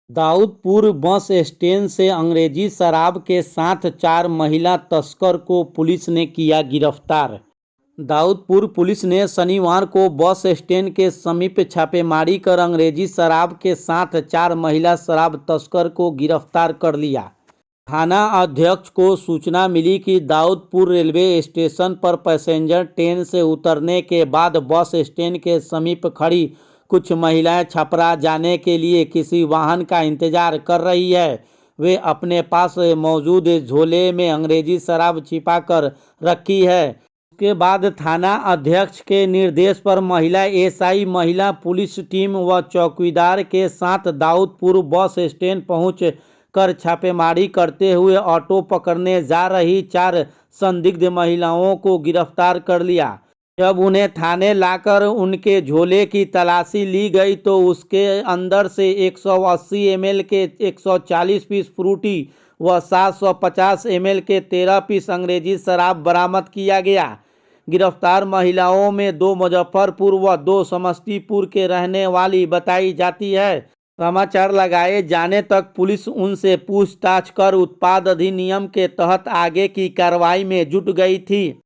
दाऊदपुर bus stand से अंग्रेजी शराब के साथ 4 महिला तस्कर को पुलिस ने किया गिरफ्तार। दाऊदपुर पुलिस ने शनिवार को बस स्टैंड के समीप छापेमारी कर अंग्रेजी शराब के साथ 4 महिला शराब तस्कर को गिरफ्तार कर लिया। थाना अध्यक्ष को सूचना मिली कि दाऊदपुर रेलवे स्टेशन पर पैसेंजर ट्रेन से उतरने के बाद बस स्टैंड के समीप खड़ी कुछ महिलाएं छपरा जाने के लिए किसी वाहन का इंतजार कर रही है। वे अपने पास मौजूद झोले में अंग्रेजी शराब छिपा कर रखी है। उसके बाद थाना अध्यक्ष के निर्देश पर महिला एसआई, महिला पुलिस टीम व चौकीदार के साथ दाऊदपुर बस स्टैंड पहुंच कर छापेमारी करते हुए ऑटो पकड़ने जा रही 4 संदिग्ध महिलाओं को गिरफ्तार कर लिया। जब उन्हें थाने लाकर उनके झोले की तलाशी ली गई तो उसके अंदर से 180 ml के 140 पीस फ्रूटी व 750 ml के 13 पीस अंग्रेजी शराब बरामद किया गया। गिरफ्तार महिलाओं में 2 मुजफ्फरपुर व 2 समस्तीपुर के रहने वाली बताई जाती है। समाचार लगाए जाने तक पुलिस उनसे पूछताछ कर उत्पाद अधिनियम के तहत आगे की कार्रवाई में जुट गई थी।